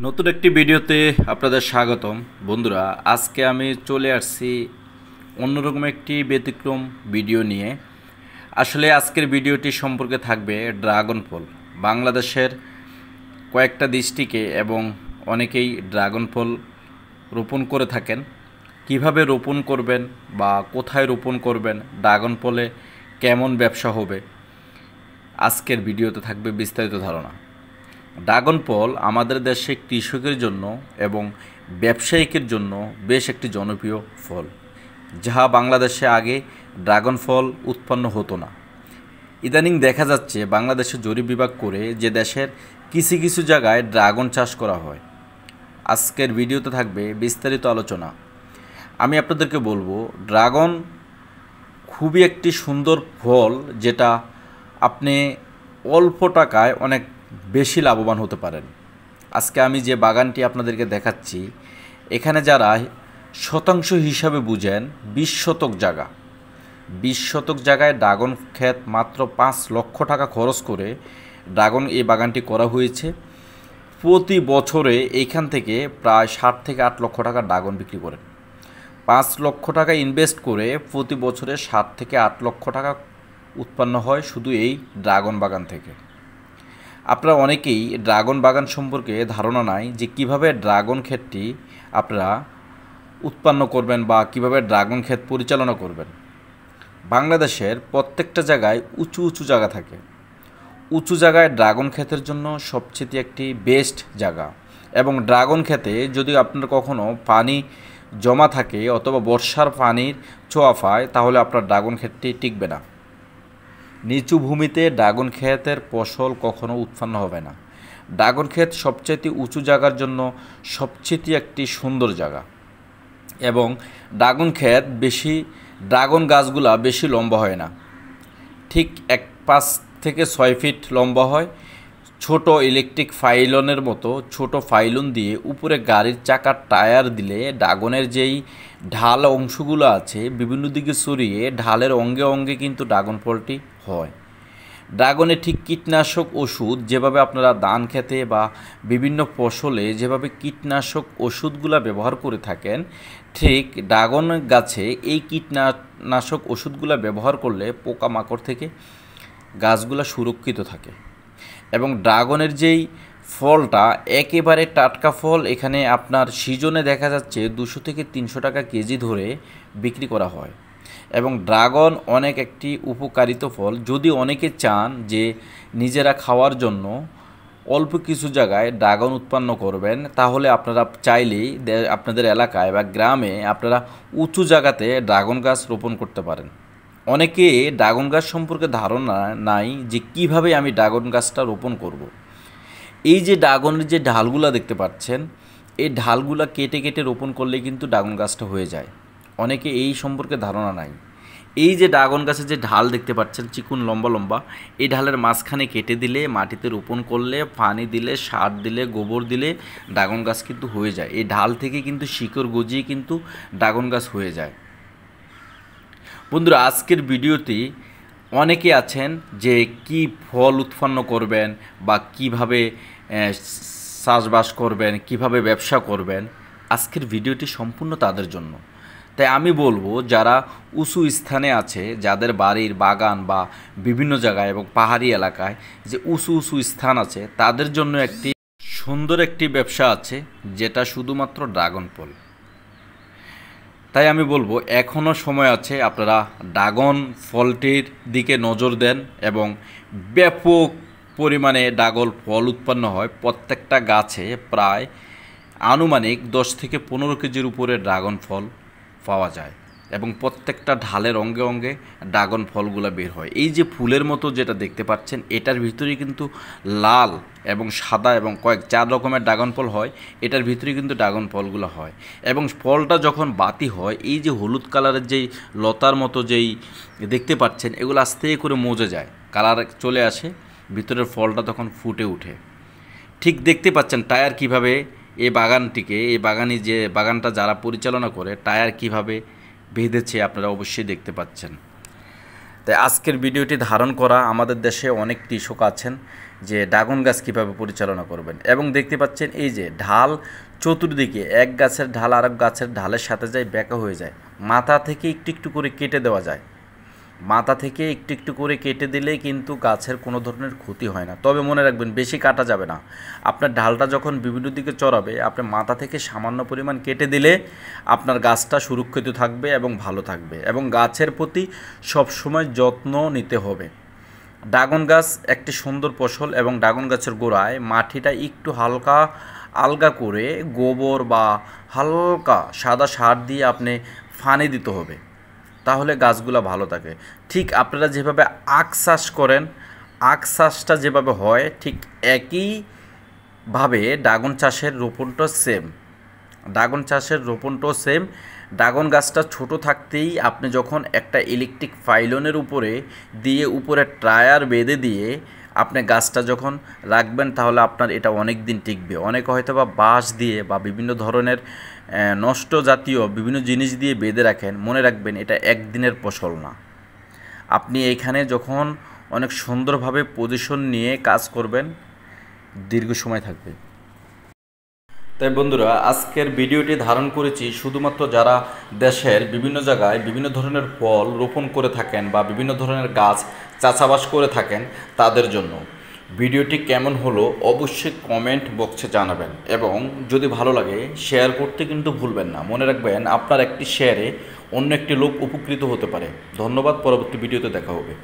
নতুন একটি ভিডিওতে আপনাদের স্বাগতম। বন্ধুরা, আজকে আমি চলে আসছি অন্যরকম একটি ব্যতিক্রম ভিডিও নিয়ে। আসলে আজকের ভিডিওটি সম্পর্কে থাকবে ড্রাগন ফল। বাংলাদেশের কয়েকটা ডিস্ট্রিক্টে এবং অনেকেই ড্রাগন ফল রোপণ করে থাকেন। কিভাবে রোপণ করবেন বা কোথায় রোপণ করবেন, ড্রাগন ফলে কেমন ব্যবসা হবে, আজকের ভিডিওতে থাকবে বিস্তারিত ধারণা। ড্রাগন ফল আমাদের দেশে কৃষকের জন্য এবং ব্যবসায়িকের জন্য বেশ একটি জনপ্রিয় ফল, যাহা বাংলাদেশে আগে ড্রাগন ফল উৎপন্ন হতো না। ইদানিং দেখা যাচ্ছে বাংলাদেশে জরিপ বিভাগ করে যে দেশের কিছু কিছু জায়গায় ড্রাগন চাষ করা হয়। আজকের ভিডিওতে থাকবে বিস্তারিত আলোচনা। আমি আপনাদেরকে বলবো, ড্রাগন খুবই একটি সুন্দর ফল, যেটা আপনি অল্প টাকায় অনেক বেশি লাভবান হতে পারেন। আজকে আমি যে বাগানটি আপনাদেরকে দেখাচ্ছি, এখানে যারা শতাংশ হিসাবে বুঝেন 20 শতক জায়গা, 20 শতক জায়গায় ড্রাগন ক্ষেত মাত্র 5 লক্ষ টাকা খরচ করে ড্রাগন এই বাগানটি করা হয়েছে। প্রতি বছরে এইখান থেকে প্রায় 7 থেকে 8 লক্ষ টাকা ড্রাগন বিক্রি করেন। 5 লক্ষ টাকা ইনভেস্ট করে প্রতি বছরে 7 থেকে 8 লক্ষ টাকা উৎপন্ন হয় শুধু এই ড্রাগন বাগান থেকে। আপনারা অনেকেই ড্রাগন বাগান সম্পর্কে ধারণা নাই যে কিভাবে ড্রাগন ক্ষেতটি আপনারা উৎপন্ন করবেন বা কিভাবে ড্রাগন ক্ষেত পরিচালনা করবেন। বাংলাদেশের প্রত্যেকটা জায়গায় উঁচু উঁচু জায়গা থাকে। উঁচু জায়গায় ড্রাগন ক্ষেতের জন্য সবচেয়ে একটি বেস্ট জায়গা। এবং ড্রাগন ক্ষেতে যদি আপনার কখনো পানি জমা থাকে অথবা বর্ষার পানির ছোঁয়া পায়, তাহলে আপনার ড্রাগন ক্ষেতটি টিকবে না। নিচু ভূমিতে ড্রাগন ক্ষেতের ফসল কখনো উৎপন্ন হবে না। ড্রাগন ক্ষেত সবচেয়ে উঁচু জায়গার জন্য সবচেয়ে একটি সুন্দর জায়গা। এবং ড্রাগন ক্ষেত ড্রাগন গাছগুলা বেশি লম্বা হয় না, ঠিক 5 থেকে 6 ফিট লম্বা হয়। ছোট ইলেকট্রিক ফাইলনের মতো ছোট ফাইলন দিয়ে উপরে গাড়ির চাকার টায়ার দিলে ড্রাগনের যেই ঢাল অংশগুলো আছে বিভিন্ন দিকে সরিয়ে ঢালের অঙ্গে অঙ্গে কিন্তু ড্রাগন ফলটি হয়। ড্রাগনে ঠিক কীটনাশক ওষুধ যেভাবে আপনারা ধান খেতে বা বিভিন্ন ফসলে যেভাবে কীটনাশক ওষুধগুলো ব্যবহার করে থাকেন, ঠিক ড্রাগন গাছে এই কীটনাশক ওষুধগুলো ব্যবহার করলে পোকামাকড় থেকে গাছগুলো সুরক্ষিত থাকে। এবং ড্রাগনের যেই ফলটা একেবারে টাটকা ফল, এখানে আপনার সিজনে দেখা যাচ্ছে 200 থেকে 300 টাকা কেজি ধরে বিক্রি করা হয়। এবং ড্রাগন অনেক একটি উপকারিত ফল। যদি অনেকে চান যে নিজেরা খাওয়ার জন্য অল্প কিছু জায়গায় ড্রাগন উৎপন্ন করবেন, তাহলে আপনারা চাইলেই আপনাদের এলাকায় বা গ্রামে আপনারা উঁচু জায়গাতে ড্রাগন গাছ রোপণ করতে পারেন। অনেকে ড্রাগন গাছ সম্পর্কে ধারণা নাই যে কিভাবে আমি ড্রাগন গাছটা রোপণ করব। এই যে ড্রাগনের যে ঢালগুলা দেখতে পাচ্ছেন, এই ঢালগুলা কেটে কেটে রোপণ করলে কিন্তু ড্রাগন গাছটা হয়ে যায়। অনেকে এই সম্পর্কে ধারণা নাই। এই যে ড্রাগন গাছের যে ঢাল দেখতে পাচ্ছেন চিকুন লম্বা লম্বা, এই ঢালের মাঝখানে কেটে দিলে মাটিতে রোপণ করলে পানি দিলে সার দিলে গোবর দিলে ড্রাগন গাছ কিন্তু হয়ে যায়। এই ঢাল থেকে কিন্তু শিকড় গজিয়ে কিন্তু ড্রাগন গাছ হয়ে যায়। বন্ধুরা, আজকের ভিডিওতে অনেকে আছেন যে কি ফল উৎপন্ন করবেন বা কিভাবে চাষবাস করবেন, কিভাবে ব্যবসা করবেন, আজকের ভিডিওটি সম্পূর্ণ তাদের জন্য। তাই আমি বলবো, যারা উঁচু স্থানে আছে, যাদের বাড়ির বাগান বা বিভিন্ন জায়গায় এবং পাহাড়ি এলাকায় যে উঁচু উঁচু স্থান আছে, তাদের জন্য একটি সুন্দর একটি ব্যবসা আছে, যেটা শুধুমাত্র ড্রাগন ফল। তাই আমি বলবো এখনও সময় আছে, আপনারা ড্রাগন ফলটির দিকে নজর দেন এবং ব্যাপক পরিমাণে ড্রাগন ফল উৎপন্ন হয়। প্রত্যেকটা গাছে প্রায় আনুমানিক 10 থেকে 15 কেজির উপরে ড্রাগন ফল পাওয়া যায় এবং প্রত্যেকটা ঢালের অঙ্গে অঙ্গে ড্রাগন ফলগুলো বের হয়। এই যে ফুলের মতো যেটা দেখতে পাচ্ছেন, এটার ভিতরে কিন্তু লাল এবং সাদা এবং 4 রকমের ড্রাগন ফল হয়। এটার ভিতরে কিন্তু ড্রাগন ফলগুলো হয় এবং ফলটা যখন বাতি হয়, এই যে হলুদ কালারের যেই লতার মতো যেই দেখতে পাচ্ছেন, এগুলো আস্তে করে মজে যায়, কালার চলে আসে, ভিতরের ফলটা তখন ফুটে ওঠে। ঠিক দেখতে পাচ্ছেন টায়ার কিভাবে এই বাগানটা যারা পরিচালনা করে টায়ার কিভাবে বেঁধেছে, আপনারা অবশ্যই দেখতে পাচ্ছেন। তাই আজকের ভিডিওটি ধারণ করা, আমাদের দেশে অনেক কৃষক আছেন যে ড্রাগন গাছ কীভাবে পরিচালনা করবেন। এবং দেখতে পাচ্ছেন এই যে ঢাল চতুর্দিকে, এক গাছের ঢাল আরেক গাছের ঢালের সাথে যায় বেঁকা হয়ে যায়, মাথা থেকে একটু একটু করে কেটে দেওয়া যায়। মাথা থেকে একটু একটু করে কেটে দিলে কিন্তু গাছের কোনো ধরনের ক্ষতি হয় না। তবে মনে রাখবেন বেশি কাটা যাবে না। আপনার ঢালটা যখন বিভিন্ন দিকে চড়াবে, আপনি মাথা থেকে সামান্য পরিমাণ কেটে দিলে আপনার গাছটা সুরক্ষিত থাকবে এবং ভালো থাকবে। এবং গাছের প্রতি সবসময় যত্ন নিতে হবে। ড্রাগন গাছ একটি সুন্দর ফসল এবং ড্রাগন গাছের গোড়ায় মাটিটা একটু হালকা আলগা করে গোবর বা হালকা সাদা সার দিয়ে আপনি ফানি দিতে হবে, তাহলে গাছগুলো ভালো থাকে। ঠিক আপনারা যেভাবে আখ চাষ করেন, আখ চাষটা যেভাবে হয় ঠিক একইভাবে ড্রাগন চাষের রোপণটা সেম। ড্রাগন চাষের রোপণটাও সেম। ড্রাগন গাছটা ছোট থাকতেই আপনি যখন একটা ইলেকট্রিক পাইলনের উপরে দিয়ে উপরে টায়ার বেঁধে দিয়ে আপনি গাছটা যখন রাখবেন, তাহলে আপনার এটা অনেক দিন টিকবে। অনেকে হয়তো বা বাঁশ দিয়ে বা বিভিন্ন ধরনের নষ্ট জাতীয় বিভিন্ন জিনিস দিয়ে বেঁধে রাখেন, মনে রাখবেন এটা একদিনের ফসল না। আপনি এইখানে যখন অনেক সুন্দরভাবে পজিশন নিয়ে কাজ করবেন, দীর্ঘ সময় থাকবে। তাই বন্ধুরা, আজকের ভিডিওটি ধারণ করেছি শুধুমাত্র যারা দেশের বিভিন্ন জায়গায় বিভিন্ন ধরনের ফল রোপণ করে থাকেন বা বিভিন্ন ধরনের গাছ চাষাবাস করে থাকেন তাদের জন্য। ভিডিওটি কেমন হলো অবশ্যই কমেন্ট বক্সে জানাবেন এবং যদি ভালো লাগে শেয়ার করতে কিন্তু ভুলবেন না। মনে রাখবেন আপনার একটি শেয়ারে অন্য একটি লোক উপকৃত হতে পারে। ধন্যবাদ। পরবর্তী ভিডিওতে দেখা হবে।